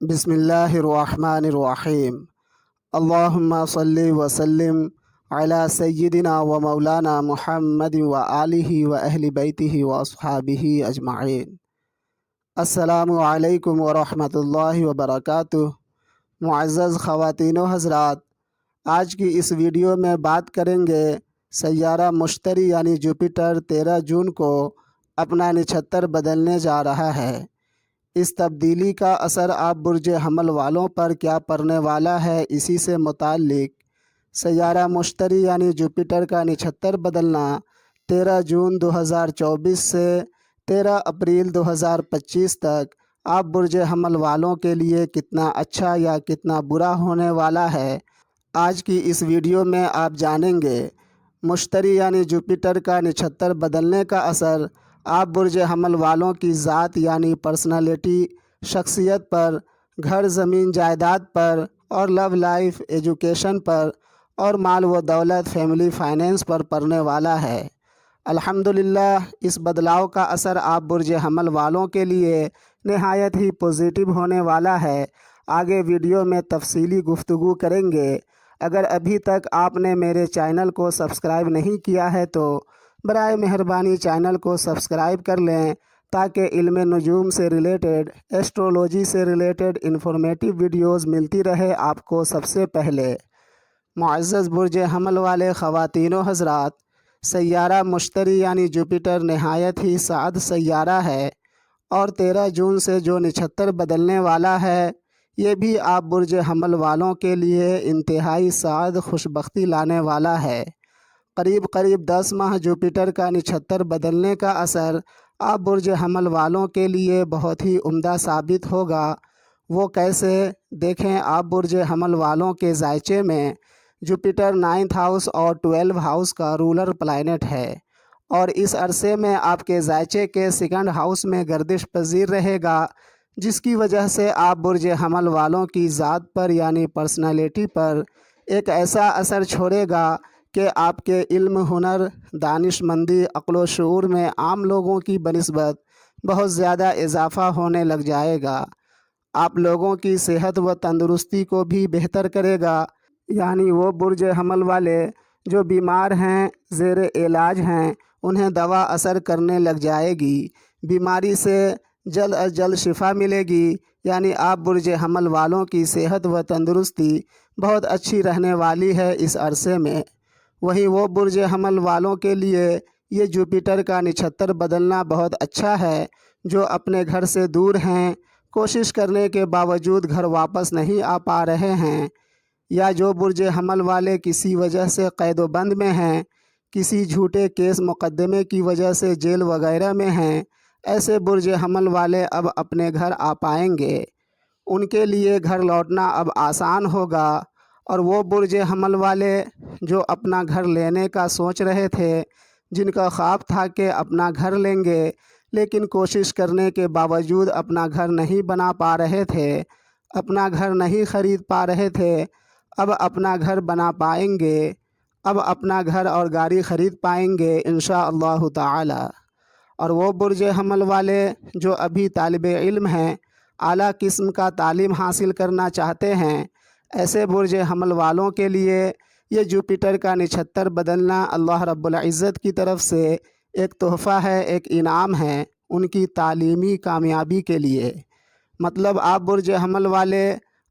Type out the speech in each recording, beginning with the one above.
بسم اللہ الرحمن الرحیم۔ اللہم صلی وسلم علی سیدنا و مولانا محمد و آلہ و اہل بیتہ و اصحابہ اجمعین۔ السلام علیکم ورحمۃ اللہ وبرکاتہ۔ معزز خواتین و حضرات، آج کی اس ویڈیو میں بات کریں گے سیارہ مشتری یعنی جوپیٹر 13 جون کو اپنا نچھتر بدلنے جا رہا ہے۔ اس تبدیلی کا اثر آپ برج حمل والوں پر کیا پڑنے والا ہے، اسی سے متعلق سیارہ مشتری یعنی جوپیٹر کا نچھتر بدلنا 13 جون 2024 سے 13 اپریل 2025 تک آپ برج حمل والوں کے لیے کتنا اچھا یا کتنا برا ہونے والا ہے، آج کی اس ویڈیو میں آپ جانیں گے۔ مشتری یعنی جوپیٹر کا نچھتر بدلنے کا اثر آپ برج حمل والوں کی ذات یعنی پرسنالٹی، شخصیت پر، گھر زمین جائیداد پر اور لو لائف، ایجوکیشن پر اور مال و دولت، فیملی فائنینس پر پڑنے والا ہے۔ الحمدللہ اس بدلاؤ کا اثر آپ برج حمل والوں کے لیے نہایت ہی پازیٹیو ہونے والا ہے۔ آگے ویڈیو میں تفصیلی گفتگو کریں گے۔ اگر ابھی تک آپ نے میرے چینل کو سبسکرائب نہیں کیا ہے تو برائے مہربانی چینل کو سبسکرائب کر لیں تاکہ علم نجوم سے ریلیٹڈ، ایسٹرولوجی سے ریلیٹڈ انفارمیٹیو ویڈیوز ملتی رہے آپ کو سب سے پہلے۔ معزز برج حمل والے خواتین و حضرات، سیارہ مشتری یعنی جوپیٹر نہایت ہی سعد سیارہ ہے اور 13 جون سے جو نچھتر بدلنے والا ہے یہ بھی آپ برج حمل والوں کے لیے انتہائی سعد خوشبختی لانے والا ہے۔ قریب 10 ماہ جوپیٹر کا نچھتر بدلنے کا اثر آپ برج حمل والوں کے لیے بہت ہی عمدہ ثابت ہوگا۔ وہ کیسے؟ دیکھیں، آپ برج حمل والوں کے ذائچے میں جوپیٹر 9th ہاؤس اور 12 ہاؤس کا رولر پلانٹ ہے اور اس عرصے میں آپ کے ذائچے کے 2nd ہاؤس میں گردش پذیر رہے گا، جس کی وجہ سے آپ برج حمل والوں کی ذات پر یعنی پرسنالٹی پر ایک ایسا اثر چھوڑے گا کہ آپ کے علم، ہنر، دانش مندی، عقل و شعور میں عام لوگوں کی بنسبت بہت زیادہ اضافہ ہونے لگ جائے گا۔ آپ لوگوں کی صحت و تندرستی کو بھی بہتر کرے گا، یعنی وہ برج حمل والے جو بیمار ہیں، زیر علاج ہیں، انہیں دوا اثر کرنے لگ جائے گی، بیماری سے جلد از جلد شفا ملے گی، یعنی آپ برج حمل والوں کی صحت و تندرستی بہت اچھی رہنے والی ہے اس عرصے میں۔ وہیں وہ برج حمل والوں کے لیے یہ جوپیٹر کا نچھتر بدلنا بہت اچھا ہے جو اپنے گھر سے دور ہیں، کوشش کرنے کے باوجود گھر واپس نہیں آ پا رہے ہیں، یا جو برج حمل والے کسی وجہ سے قید و بند میں ہیں، کسی جھوٹے کیس مقدمے کی وجہ سے جیل وغیرہ میں ہیں، ایسے برج حمل والے اب اپنے گھر آ پائیں گے۔ ان کے لیے گھر لوٹنا اب آسان ہوگا، اور وہ برج حمل والے جو اپنا گھر لینے کا سوچ رہے تھے، جن کا خواب تھا کہ اپنا گھر لیں گے لیکن کوشش کرنے کے باوجود اپنا گھر نہیں بنا پا رہے تھے، اپنا گھر نہیں خرید پا رہے تھے، اب اپنا گھر بنا پائیں گے، اب اپنا گھر اور گاڑی خرید پائیں گے انشاءاللہ تعالی۔ اور وہ برج حمل والے جو ابھی طالب علم ہیں، اعلیٰ قسم کا تعلیم حاصل کرنا چاہتے ہیں، ایسے برج حمل والوں کے لیے یہ جوپیٹر کا نچھتر بدلنا اللہ رب العزت کی طرف سے ایک تحفہ ہے، ایک انعام ہے ان کی تعلیمی کامیابی کے لیے۔ مطلب آپ برج حمل والے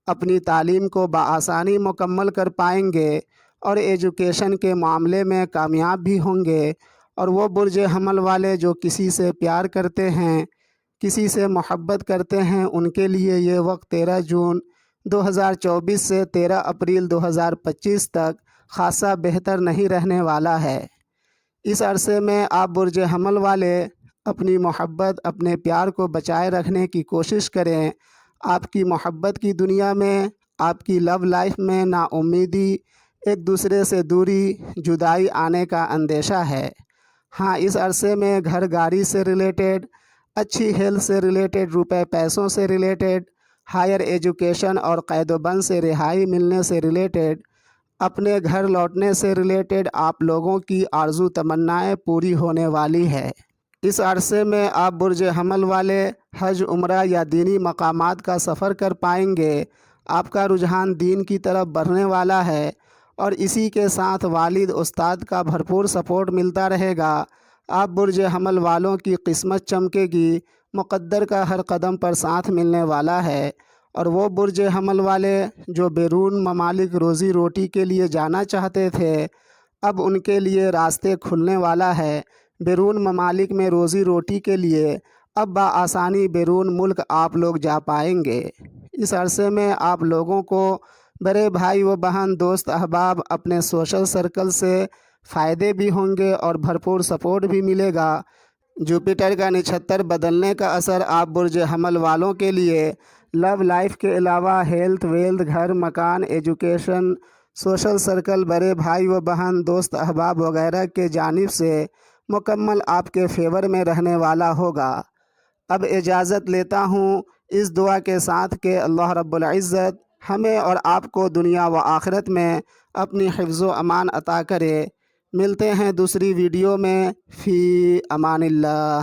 اپنی تعلیم کو بآسانی مکمل کر پائیں گے اور ایجوکیشن کے معاملے میں کامیاب بھی ہوں گے، اور وہ برج حمل والے جو کسی سے پیار کرتے ہیں، کسی سے محبت کرتے ہیں، ان کے لیے یہ وقت 13 جون 2024 سے 13 اپریل 2025 تک خاصا بہتر نہیں رہنے والا ہے۔ اس عرصے میں آپ برج حمل والے اپنی محبت، اپنے پیار کو بچائے رکھنے کی کوشش کریں۔ آپ کی محبت کی دنیا میں، آپ کی لو لائف میں نا امیدی، ایک دوسرے سے دوری، جدائی آنے کا اندیشہ ہے۔ ہاں، اس عرصے میں گھر گاڑی سے ریلیٹڈ، اچھی ہیلتھ سے ریلیٹڈ، روپے پیسوں سے ریلیٹڈ، ہائر ایجوکیشن اور قید و بند سے رہائی ملنے سے ریلیٹڈ، اپنے گھر لوٹنے سے ریلیٹڈ آپ لوگوں کی آرزو تمنائیں پوری ہونے والی ہے۔ اس عرصے میں آپ برج حمل والے حج، عمرہ یا دینی مقامات کا سفر کر پائیں گے۔ آپ کا رجحان دین کی طرف بڑھنے والا ہے اور اسی کے ساتھ والد استاد کا بھرپور سپورٹ ملتا رہے گا۔ آپ برج حمل والوں کی قسمت چمکے گی، مقدر کا ہر قدم پر ساتھ ملنے والا ہے۔ اور وہ برج حمل والے جو بیرون ممالک روزی روٹی کے لیے جانا چاہتے تھے، اب ان کے لیے راستے کھلنے والا ہے۔ بیرون ممالک میں روزی روٹی کے لیے اب بآسانی بیرون ملک آپ لوگ جا پائیں گے۔ اس عرصے میں آپ لوگوں کو بڑے بھائی و بہن، دوست احباب، اپنے سوشل سرکل سے فائدے بھی ہوں گے اور بھرپور سپورٹ بھی ملے گا۔ جوپیٹر کا نچھتر بدلنے کا اثر آپ برج حمل والوں کے لیے لو لائف کے علاوہ ہیلتھ، ویلتھ، گھر، مکان، ایجوکیشن، سوشل سرکل، بڑے بھائی و بہن، دوست احباب وغیرہ کے جانب سے مکمل آپ کے فیور میں رہنے والا ہوگا۔ اب اجازت لیتا ہوں اس دعا کے ساتھ کہ اللہ رب العزت ہمیں اور آپ کو دنیا و آخرت میں اپنی حفظ و امان عطا کرے۔ ملتے ہیں دوسری ویڈیو میں۔ فی امان اللہ۔